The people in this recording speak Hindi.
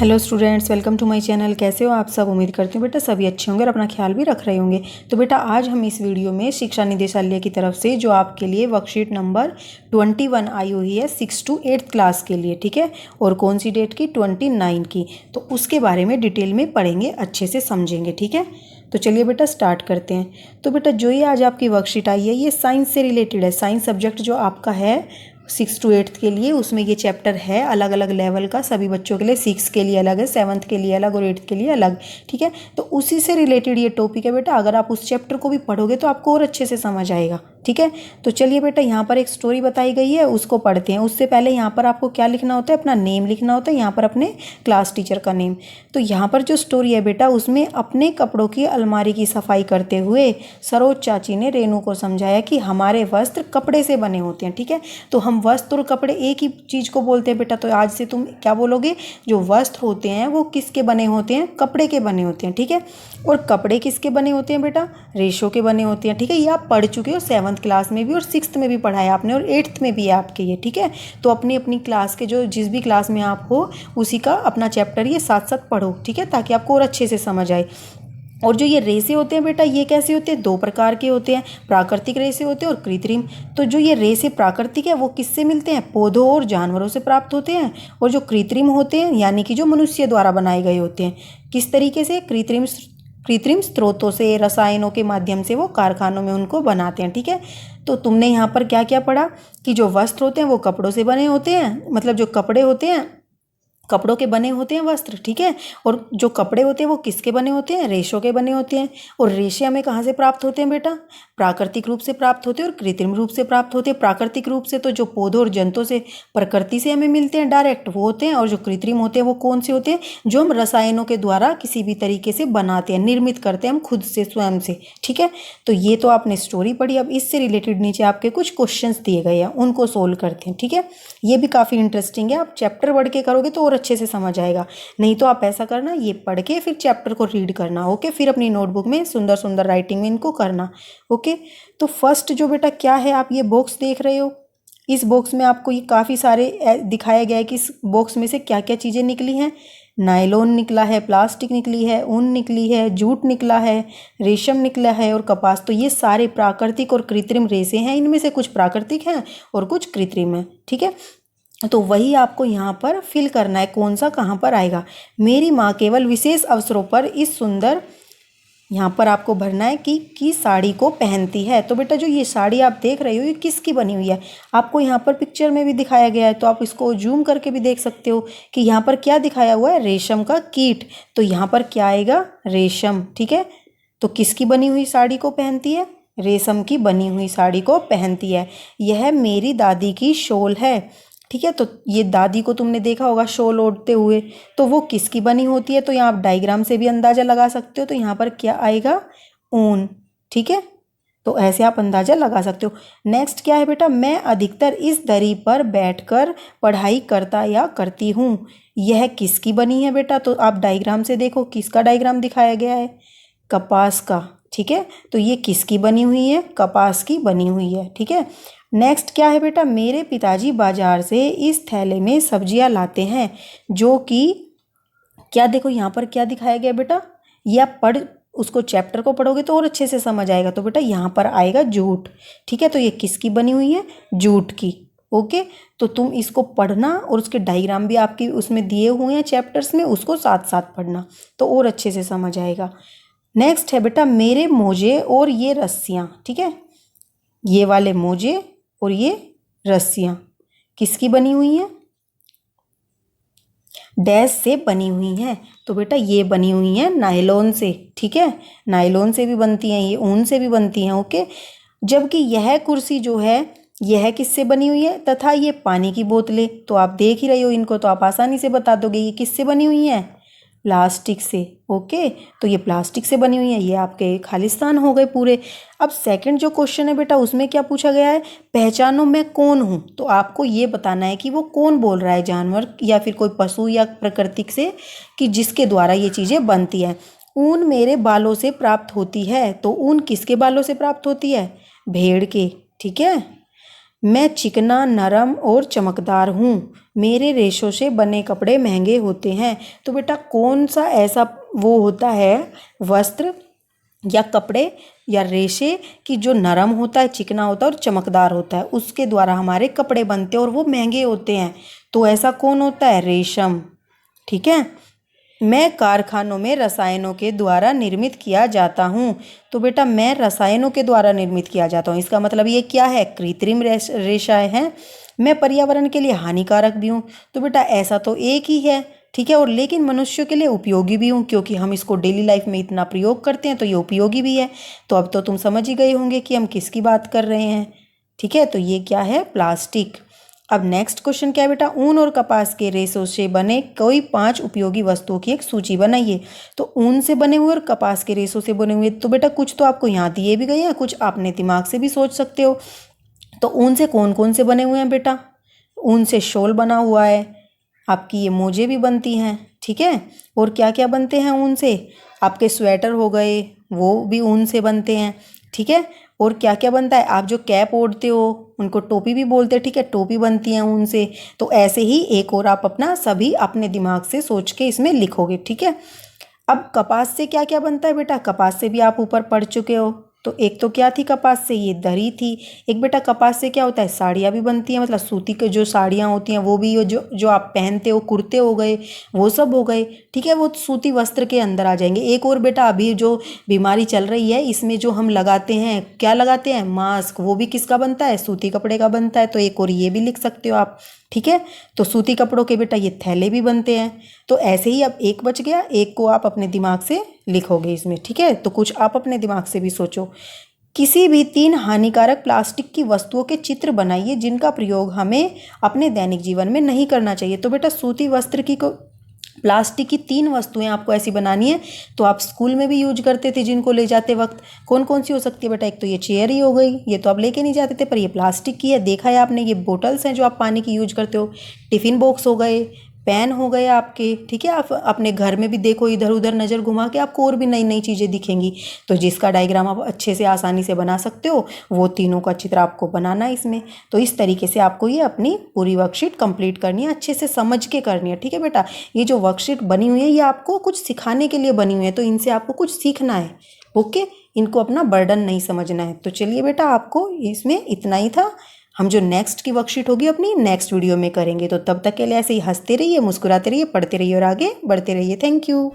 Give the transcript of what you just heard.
Hello students, welcome to my channel. कैसे हो आप सब? उम्मीद करती हूँ बेटा सभी अच्छे होंगे और अपना ख्याल भी रख रहे होंगे। तो बेटा आज हम इस वीडियो में शिक्षा निदेशालय की तरफ से जो आपके लिए वर्कशीट नंबर 21 आई हुई है 6 to 8th क्लास के लिए, ठीक है, और कौन सी डेट की? 29 की। तो उसके बारे में डिटेल में पढ़ेंगे, अच्छे से समझेंगे, ठीक है। तो चलिए बेटा स्टार्ट करते हैं। तो बेटा जो ये आज आपकी वर्कशीट आई है ये साइंस से रिलेटेड है। साइंस सब्जेक्ट जो आपका है 6 to 8th के लिए, उसमें ये चैप्टर है अलग अलग लेवल का सभी बच्चों के लिए। 6 के लिए अलग है, 7th के लिए अलग और 8th के लिए अलग, ठीक है। तो उसी से रिलेटेड ये टॉपिक है बेटा। अगर आप उस चैप्टर को भी पढ़ोगे तो आपको और अच्छे से समझ आएगा, ठीक है। तो चलिए बेटा यहाँ पर एक स्टोरी बताई गई है, उसको पढ़ते हैं। उससे पहले यहाँ पर आपको क्या लिखना होता है? अपना नेम लिखना होता है, यहाँ पर अपने क्लास टीचर का नेम। तो यहाँ पर जो स्टोरी है बेटा उसमें अपने कपड़ों की अलमारी की सफाई करते हुए सरोज चाची ने रेनू को समझाया कि हमारे वस्त्र कपड़े से बने होते हैं, ठीक है। तो हम वस्त्र और कपड़े एक ही चीज़ को बोलते हैं बेटा। तो आज से तुम क्या बोलोगे? जो वस्त्र होते हैं वो किसके बने होते हैं? कपड़े के बने होते हैं, ठीक है। और कपड़े किसके बने होते हैं बेटा? रेशों के बने होते हैं, ठीक है। ये आप पढ़ चुके हो 7th क्लास में भी और 6th में भी पढ़ा है आपने और 8th में भी है आपके ये, ठीक है। तो अपनी अपनी क्लास के जो जिस भी क्लास में आप हो उसी का अपना चैप्टर ये साथ साथ पढ़ो, ठीक है, ताकि आपको और अच्छे से समझ आए। और जो ये रेसे होते हैं बेटा ये कैसे होते हैं? 2 प्रकार के होते हैं, प्राकृतिक रेसे होते हैं और कृत्रिम। तो जो ये रेसे प्राकृतिक है वो किससे मिलते हैं? पौधों और जानवरों से प्राप्त होते हैं। और जो कृत्रिम होते हैं यानी कि जो मनुष्य द्वारा बनाए गए होते हैं, किस तरीके से? कृत्रिम स्रोतों से, रसायनों के माध्यम से वो कारखानों में उनको बनाते हैं, ठीक है। तो तुमने यहाँ पर क्या क्या पढ़ा कि जो वस्त्र होते हैं वो कपड़ों से बने होते हैं, मतलब जो कपड़े होते हैं कपड़ों के बने होते हैं वस्त्र, ठीक है। और जो कपड़े होते हैं वो किसके बने होते हैं? रेशों के बने होते हैं। और रेशे हमें कहाँ से प्राप्त होते हैं बेटा? प्राकृतिक रूप से प्राप्त होते हैं और कृत्रिम रूप से प्राप्त होते हैं। प्राकृतिक रूप से तो जो पौधों और जंतुओं से, प्रकृति से हमें मिलते हैं डायरेक्ट, वो होते हैं। और जो कृत्रिम होते हैं वो कौन से होते हैं? जो हम रसायनों के द्वारा किसी भी तरीके से बनाते हैं, निर्मित करते हैं हम खुद से, स्वयं से, ठीक है। तो ये तो आपने स्टोरी पढ़ी। अब इससे रिलेटेड नीचे आपके कुछ क्वेश्चंस दिए गए हैं, उनको सोल्व करते हैं, ठीक है। ये भी काफ़ी इंटरेस्टिंग है। आप चैप्टर पढ़ के करोगे तो और अच्छे से समझ आएगा। नहीं तो आप ऐसा करना, ये पढ़ के फिर चैप्टर को रीड करना, ओके। फिर अपनी नोटबुक में सुंदर सुंदर राइटिंग में इनको करना, ओके। तो फर्स्ट जो बेटा क्या है, आप ये बॉक्स देख रहे हो, इस बॉक्स में आपको ये काफ़ी सारे दिखाया गया है कि इस बॉक्स में से क्या क्या चीज़ें निकली हैं। नायलॉन निकला है, प्लास्टिक निकली है, ऊन निकली है, जूट निकला है, रेशम निकला है और कपास। तो ये सारे प्राकृतिक और कृत्रिम रेशे हैं। इनमें से कुछ प्राकृतिक हैं और कुछ कृत्रिम है, ठीक है। तो वही आपको यहाँ पर फिल करना है, कौन सा कहाँ पर आएगा। मेरी माँ केवल विशेष अवसरों पर इस सुंदर, यहाँ पर आपको भरना है कि साड़ी को पहनती है। तो बेटा जो ये साड़ी आप देख रहे हो ये किसकी बनी हुई है? आपको यहाँ पर पिक्चर में भी दिखाया गया है, तो आप इसको जूम करके भी देख सकते हो कि यहाँ पर क्या दिखाया हुआ है? रेशम का कीट। तो यहाँ पर क्या आएगा? रेशम, ठीक है। तो किसकी बनी हुई साड़ी को पहनती है? रेशम की बनी हुई साड़ी को पहनती है। यह मेरी दादी की शॉल है, ठीक है। तो ये दादी को तुमने देखा होगा शॉल ओढ़ते हुए, तो वो किसकी बनी होती है? तो यहाँ आप डायग्राम से भी अंदाजा लगा सकते हो। तो यहाँ पर क्या आएगा? ऊन, ठीक है। तो ऐसे आप अंदाजा लगा सकते हो। नेक्स्ट क्या है बेटा? मैं अधिकतर इस दरी पर बैठकर पढ़ाई करता या करती हूँ। यह किसकी बनी है बेटा? तो आप डायग्राम से देखो, किसका डायग्राम दिखाया गया है? कपास का, ठीक है। तो ये किसकी बनी हुई है? कपास की बनी हुई है, ठीक है। नेक्स्ट क्या है बेटा? मेरे पिताजी बाजार से इस थैले में सब्जियां लाते हैं जो कि क्या, देखो यहाँ पर क्या दिखाया गया बेटा? ये आप पढ़, उसको चैप्टर को पढ़ोगे तो और अच्छे से समझ आएगा। तो बेटा यहाँ पर आएगा जूट, ठीक है। तो ये किसकी बनी हुई है? जूट की, ओके। तो तुम इसको पढ़ना और उसके डायग्राम भी आपकी उसमें दिए हुए हैं चैप्टर्स में, उसको साथ साथ पढ़ना तो और अच्छे से समझ आएगा। नेक्स्ट है बेटा मेरे मोजे और ये रस्सियाँ, ठीक है। ये वाले मोजे और ये रस्सियाँ किसकी बनी हुई हैं? डैश से बनी हुई हैं। तो बेटा ये बनी हुई हैं नायलॉन से, ठीक है। नायलॉन से भी बनती हैं, ये ऊन से भी बनती हैं, ओके। जबकि यह कुर्सी जो है यह किससे बनी हुई है? तथा ये पानी की बोतलें, तो आप देख ही रहे हो इनको, तो आप आसानी से बता दोगे ये किससे बनी हुई हैं? प्लास्टिक से, ओके। तो ये प्लास्टिक से बनी हुई है। ये आपके खालिस्तान हो गए पूरे। अब सेकंड जो क्वेश्चन है बेटा उसमें क्या पूछा गया है? पहचानो मैं कौन हूँ। तो आपको ये बताना है कि वो कौन बोल रहा है, जानवर या फिर कोई पशु या प्रकृति से, कि जिसके द्वारा ये चीज़ें बनती है। ऊन मेरे बालों से प्राप्त होती है। तो ऊन किसके बालों से प्राप्त होती है? भेड़ के, ठीक है। मैं चिकना, नरम और चमकदार हूँ। मेरे रेशों से बने कपड़े महंगे होते हैं। तो बेटा कौन सा ऐसा वो होता है वस्त्र या कपड़े या रेशे कि जो नरम होता है, चिकना होता है और चमकदार होता है, उसके द्वारा हमारे कपड़े बनते हैं और वो महंगे होते हैं। तो ऐसा कौन होता है? रेशम। ठीक है। मैं कारखानों में रसायनों के द्वारा निर्मित किया जाता हूँ। तो बेटा मैं रसायनों के द्वारा निर्मित किया जाता हूँ, इसका मतलब ये क्या है? कृत्रिम रेशा है। मैं पर्यावरण के लिए हानिकारक भी हूँ। तो बेटा ऐसा तो एक ही है, ठीक है, और लेकिन मनुष्यों के लिए उपयोगी भी हूँ, क्योंकि हम इसको डेली लाइफ में इतना प्रयोग करते हैं तो ये उपयोगी भी है। तो अब तो तुम समझ ही गए होंगे कि हम किसकी बात कर रहे हैं। ठीक है, तो ये क्या है? प्लास्टिक। अब नेक्स्ट क्वेश्चन क्या है बेटा? ऊन और कपास के रेशों से बने कोई 5 उपयोगी वस्तुओं की एक सूची बनाइए। तो ऊन से बने हुए और कपास के रेशों से बने हुए, तो बेटा कुछ तो आपको यहाँ दिए भी गए हैं, कुछ आपने दिमाग से भी सोच सकते हो। तो ऊन से कौन कौन से बने हुए हैं बेटा? ऊन से शॉल बना हुआ है, आपकी ये मोजे भी बनती हैं, ठीक है। और क्या क्या बनते हैं ऊन से? आपके स्वेटर हो गए, वो भी ऊन से बनते हैं, ठीक है। और क्या क्या बनता है? आप जो कैप ओढ़ते हो उनको टोपी भी बोलते हैं, ठीक है, टोपी बनती है ऊन से। तो ऐसे ही एक और आप अपना सभी अपने दिमाग से सोच के इसमें लिखोगे, ठीक है। अब कपास से क्या क्या बनता है बेटा? कपास से भी आप ऊपर पढ़ चुके हो। तो एक तो क्या थी कपास से? ये दरी थी। एक बेटा कपास से क्या होता है? साड़ियाँ भी बनती हैं, मतलब सूती के जो साड़ियाँ होती हैं वो भी, जो जो आप पहनते हो, कुर्ते हो गए, वो सब हो गए, ठीक है, वो सूती वस्त्र के अंदर आ जाएंगे। एक और बेटा अभी जो बीमारी चल रही है इसमें जो हम लगाते हैं, क्या लगाते हैं? मास्क, वो भी किसका बनता है? सूती कपड़े का बनता है। तो एक और ये भी लिख सकते हो आप, ठीक है। तो सूती कपड़ों के बेटा ये थैले भी बनते हैं। तो ऐसे ही अब एक बच गया, एक को आप अपने दिमाग से लिखोगे इसमें, ठीक है। तो कुछ आप अपने दिमाग से भी सोचो। किसी भी 3 हानिकारक प्लास्टिक की वस्तुओं के चित्र बनाइए जिनका प्रयोग हमें अपने दैनिक जीवन में नहीं करना चाहिए। तो बेटा सूती वस्त्र की प्लास्टिक की 3 वस्तुएं आपको ऐसी बनानी है। तो आप स्कूल में भी यूज करते थे जिनको ले जाते वक्त, कौन कौन सी हो सकती है बेटा? एक तो ये चेयर ही हो गई, ये तो आप लेके नहीं जाते थे, पर ये प्लास्टिक की है, देखा है आपने। ये बोटल्स हैं जो आप पानी की यूज करते हो। टिफ़िन बॉक्स हो गए, पेन हो गए आपके, ठीक है। आप अपने घर में भी देखो, इधर उधर नज़र घुमा के आपको और भी नई नई चीज़ें दिखेंगी। तो जिसका डायग्राम आप अच्छे से आसानी से बना सकते हो, वो तीनों का चित्र आपको बनाना है इसमें। तो इस तरीके से आपको ये अपनी पूरी वर्कशीट कंप्लीट करनी है, अच्छे से समझ के करनी है, ठीक है बेटा। ये जो वर्कशीट बनी हुई है ये आपको कुछ सिखाने के लिए बनी हुई है, तो इनसे आपको कुछ सीखना है, ओके। इनको अपना बर्डन नहीं समझना है। तो चलिए बेटा, आपको इसमें इतना ही था। हम जो नेक्स्ट की वर्कशीट होगी अपनी नेक्स्ट वीडियो में करेंगे। तो तब तक के लिए ऐसे ही हंसते रहिए, मुस्कुराते रहिए, पढ़ते रहिए और आगे बढ़ते रहिए। Thank you.